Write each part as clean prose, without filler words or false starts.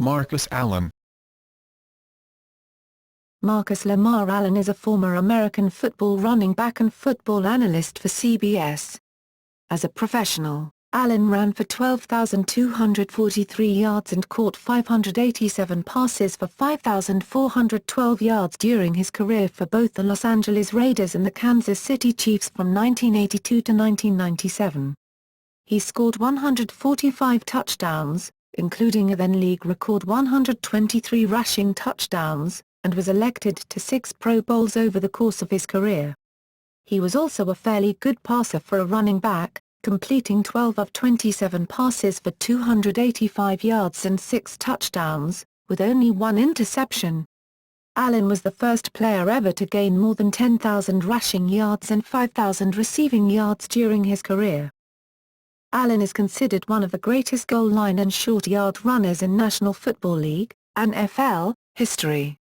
Marcus Allen. LeMarr Allen is a former American football running back and football analyst for CBS. As a professional, Allen ran for 12,243 yards and caught 587 passes for 5,412 yards during his career for both the Los Angeles Raiders and the Kansas City Chiefs from 1982 to 1997. He scored 145 touchdowns, including a then-league record 123 rushing touchdowns, and was elected to 6 Pro Bowls over the course of his career. He was also a fairly good passer for a running back, completing 12 of 27 passes for 285 yards and 6 touchdowns, with only 1 interception. Allen was the first player ever to gain more than 10,000 rushing yards and 5,000 receiving yards during his career. Allen is considered one of the greatest goal line and short yard runners in National Football League, NFL, history.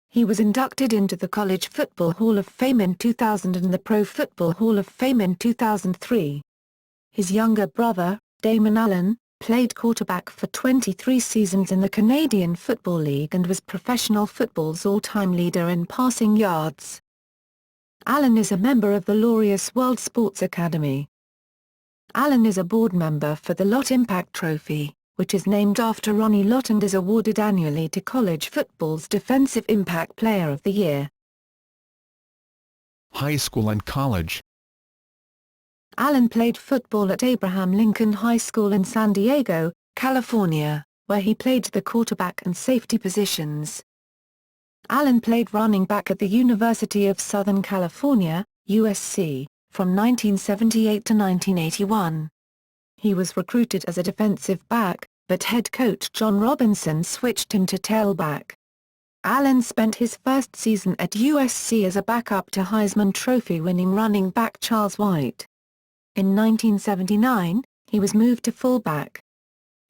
He was inducted into the College Football Hall of Fame in 2000 and the Pro Football Hall of Fame in 2003. His younger brother, Damon Allen, played quarterback for 23 seasons in the Canadian Football League and was professional football's all-time leader in passing yards. Allen is a member of the Laureus World Sports Academy. Allen is a board member for the Lott Impact Trophy, which is named after Ronnie Lott and is awarded annually to college football's Defensive Impact Player of the Year. High school and college. Allen played football at Abraham Lincoln High School in San Diego, California, where he played the quarterback and safety positions. Allen played running back at the University of Southern California, USC, from 1978 to 1981. He was recruited as a defensive back, but head coach John Robinson switched him to tailback. Allen spent his first season at USC as a backup to Heisman Trophy-winning running back Charles White. In 1979, he was moved to fullback.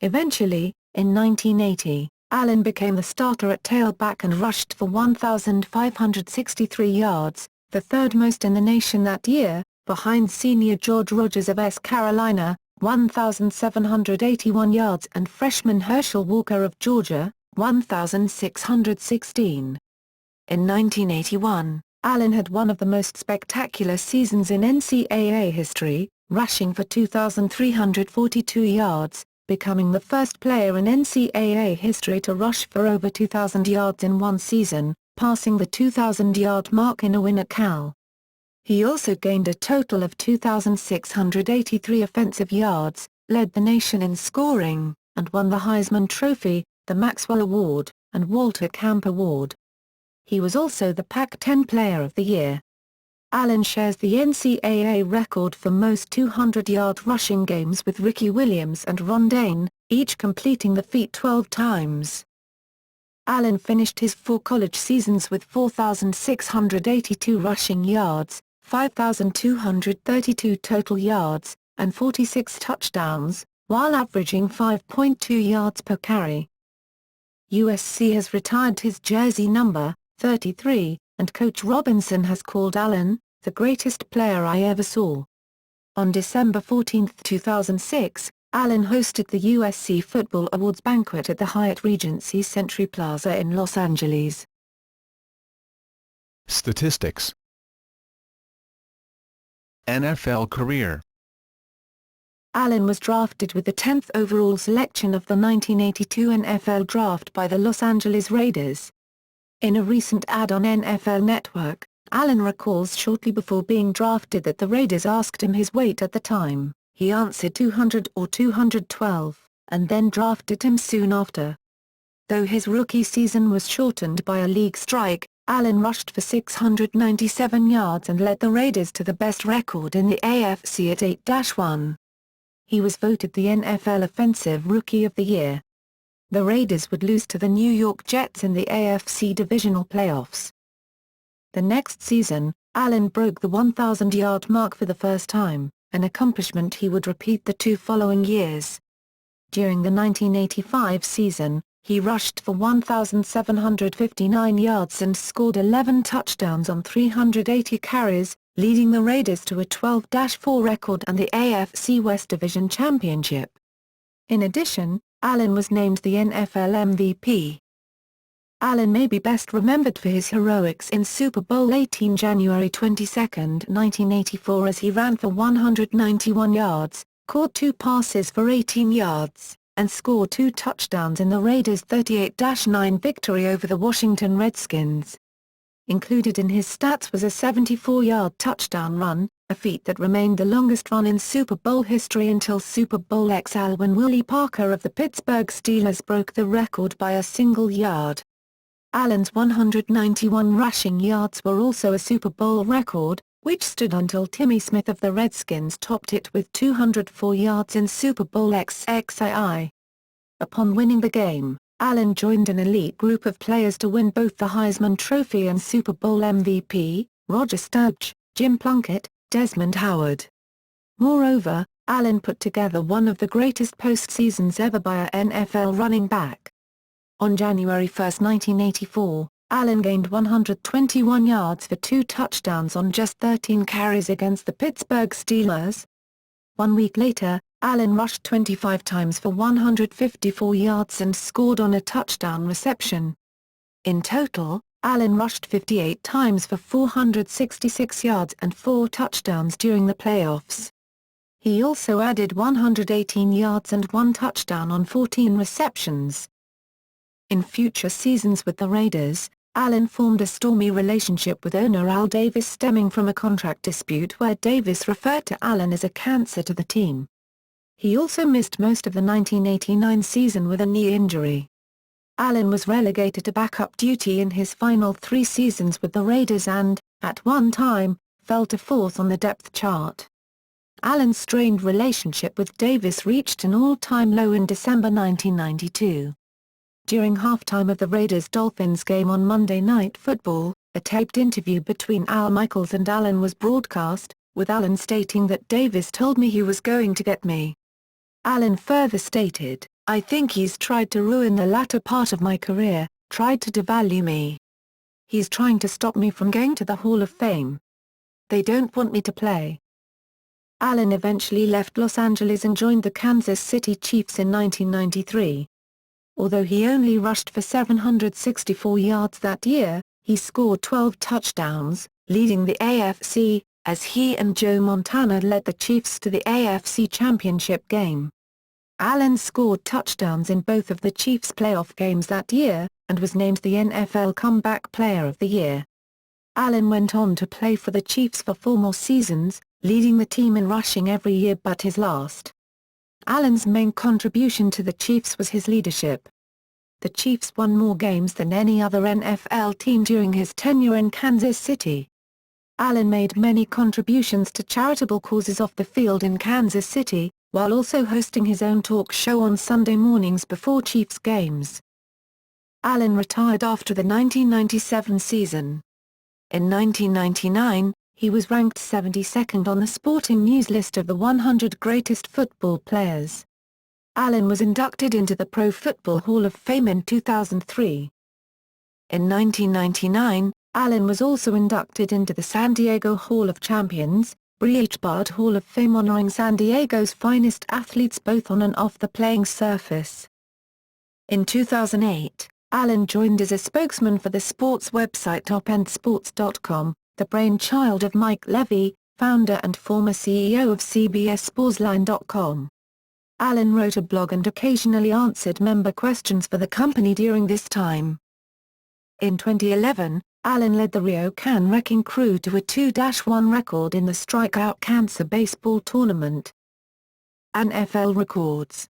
Eventually, in 1980, Allen became the starter at tailback and rushed for 1,563 yards, the third most in the nation that year, behind senior George Rogers of S. Carolina, 1,781 yards, and freshman Herschel Walker of Georgia, 1,616. In 1981, Allen had one of the most spectacular seasons in NCAA history, rushing for 2,342 yards, becoming the first player in NCAA history to rush for over 2,000 yards in one season, passing the 2,000-yard mark in a win at Cal. He also gained a total of 2,683 offensive yards, led the nation in scoring, and won the Heisman Trophy, the Maxwell Award, and Walter Camp Award. He was also the Pac-10 Player of the Year. Allen shares the NCAA record for most 200-yard rushing games with Ricky Williams and Ron Dayne, each completing the feat 12 times. Allen finished his 4 college seasons with 4,682 rushing yards, 5,232 total yards, and 46 touchdowns, while averaging 5.2 yards per carry. USC has retired his jersey number, 33, and Coach Robinson has called Allen, "the greatest player I ever saw." On December 14, 2006, Allen hosted the USC Football Awards banquet at the Hyatt Regency Century Plaza in Los Angeles. Statistics. NFL career. Allen was drafted with the 10th overall selection of the 1982 NFL Draft by the Los Angeles Raiders. In a recent ad on NFL Network, Allen recalls shortly before being drafted that the Raiders asked him his weight at the time. He answered 200 or 212, and then drafted him soon after. Though his rookie season was shortened by a league strike, Allen rushed for 697 yards and led the Raiders to the best record in the AFC at 8-1. He was voted the NFL Offensive Rookie of the Year. The Raiders would lose to the New York Jets in the AFC Divisional Playoffs. The next season, Allen broke the 1,000-yard mark for the first time, an accomplishment he would repeat the 2 following years. During the 1985 season, he rushed for 1,759 yards and scored 11 touchdowns on 380 carries, leading the Raiders to a 12-4 record and the AFC West Division Championship. In addition, Allen was named the NFL MVP. Allen may be best remembered for his heroics in Super Bowl XVIII January 22, 1984, as he ran for 191 yards, caught 2 passes for 18 yards, and scored 2 touchdowns in the Raiders' 38-9 victory over the Washington Redskins. Included in his stats was a 74-yard touchdown run, a feat that remained the longest run in Super Bowl history until Super Bowl XL, when Willie Parker of the Pittsburgh Steelers broke the record by a single yard. Allen's 191 rushing yards were also a Super Bowl record, which stood until Timmy Smith of the Redskins topped it with 204 yards in Super Bowl XXII. Upon winning the game, Allen joined an elite group of players to win both the Heisman Trophy and Super Bowl MVP, Roger Staubach, Jim Plunkett, Desmond Howard. Moreover, Allen put together one of the greatest postseasons ever by an NFL running back. On January 1, 1984, Allen gained 121 yards for 2 touchdowns on just 13 carries against the Pittsburgh Steelers. 1 week later, Allen rushed 25 times for 154 yards and scored on a touchdown reception. In total, Allen rushed 58 times for 466 yards and 4 touchdowns during the playoffs. He also added 118 yards and 1 touchdown on 14 receptions. In future seasons with the Raiders, Allen formed a stormy relationship with owner Al Davis stemming from a contract dispute where Davis referred to Allen as a cancer to the team. He also missed most of the 1989 season with a knee injury. Allen was relegated to backup duty in his final 3 seasons with the Raiders and, at one time, fell to 4th on the depth chart. Allen's strained relationship with Davis reached an all-time low in December 1992. During halftime of the Raiders-Dolphins game on Monday Night Football, a taped interview between Al Michaels and Allen was broadcast, with Allen stating that Davis told me he was going to get me. Allen further stated, "I think he's tried to ruin the latter part of my career, tried to devalue me. He's trying to stop me from going to the Hall of Fame. They don't want me to play." Allen eventually left Los Angeles and joined the Kansas City Chiefs in 1993. Although he only rushed for 764 yards that year, he scored 12 touchdowns, leading the AFC, as he and Joe Montana led the Chiefs to the AFC Championship game. Allen scored touchdowns in both of the Chiefs' playoff games that year, and was named the NFL Comeback Player of the Year. Allen went on to play for the Chiefs for 4 more seasons, leading the team in rushing every year but his last. Allen's main contribution to the Chiefs was his leadership. The Chiefs won more games than any other NFL team during his tenure in Kansas City. Allen made many contributions to charitable causes off the field in Kansas City, while also hosting his own talk show on Sunday mornings before Chiefs games. Allen retired after the 1997 season. In 1999, he was ranked 72nd on the Sporting News list of the 100 greatest football players. Allen was inducted into the Pro Football Hall of Fame in 2003. In 1999, Allen was also inducted into the San Diego Hall of Champions, Breitbart Hall of Fame, honoring San Diego's finest athletes both on and off the playing surface. In 2008, Allen joined as a spokesman for the sports website TopEndSports.com, the brainchild of Mike Levy, founder and former CEO of CBS Sportsline.com. Allen wrote a blog and occasionally answered member questions for the company during this time. In 2011, Allen led the Rio Can Wrecking Crew to a 2-1 record in the Strikeout Cancer Baseball Tournament. NFL records.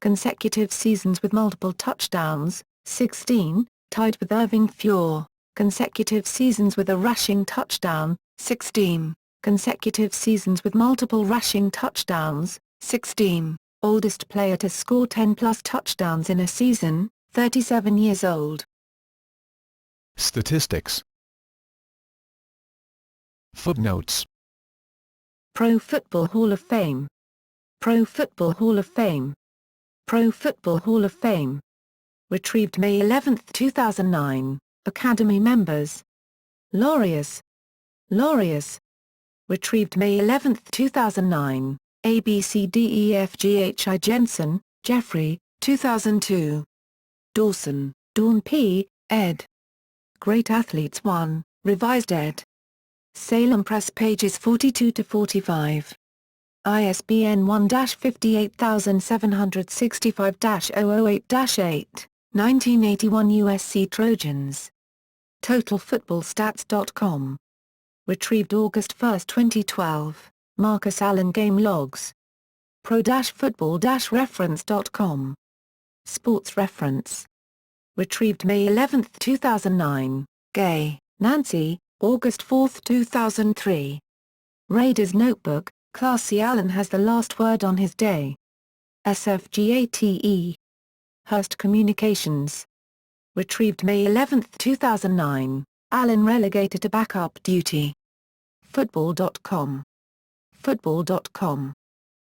Consecutive seasons with multiple touchdowns, 16, tied with Irving Fure. Consecutive seasons with a rushing touchdown, 16. Consecutive seasons with multiple rushing touchdowns, 16. Oldest player to score 10-plus touchdowns in a season, 37 years old. Statistics. Footnotes. Pro Football Hall of Fame. Pro Football Hall of Fame. Pro Football Hall of Fame. Retrieved May 11, 2009. Academy members. Laureus. Laureus. Retrieved May 11, 2009. ABCDEFGHI Jensen, Jeffrey, 2002. Dawson, Dawn P., ed. Great Athletes 1, revised ed. Salem Press pages 42-45. ISBN 1-58765-008-8, 1981 USC Trojans. TotalFootballStats.com. Retrieved August 1, 2012. Marcus Allen Game Logs. Pro-football-reference.com. Sports Reference. Retrieved May 11, 2009. Gay, Nancy, August 4, 2003. Raiders Notebook, Classy Allen has the last word on his day. SFGATE. Hearst Communications. Retrieved May 11, 2009. Allen relegated to backup duty. Football.com. Football.com.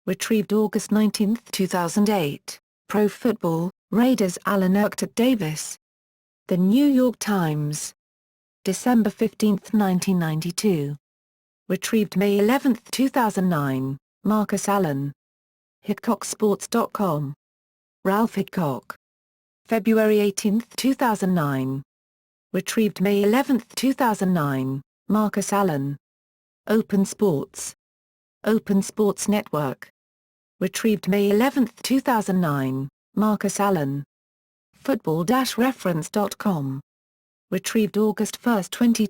Retrieved August 19, 2008. Pro Football, Raiders Allen irked at Davis. The New York Times. December 15, 1992. Retrieved May 11, 2009. Marcus Allen. HitchcockSports.com. Ralph Hitchcock. February 18, 2009. Retrieved May 11, 2009. Marcus Allen. Open Sports. Open Sports Network. Retrieved May 11, 2009. Marcus Allen. Football-reference.com. Retrieved August 1, 2012.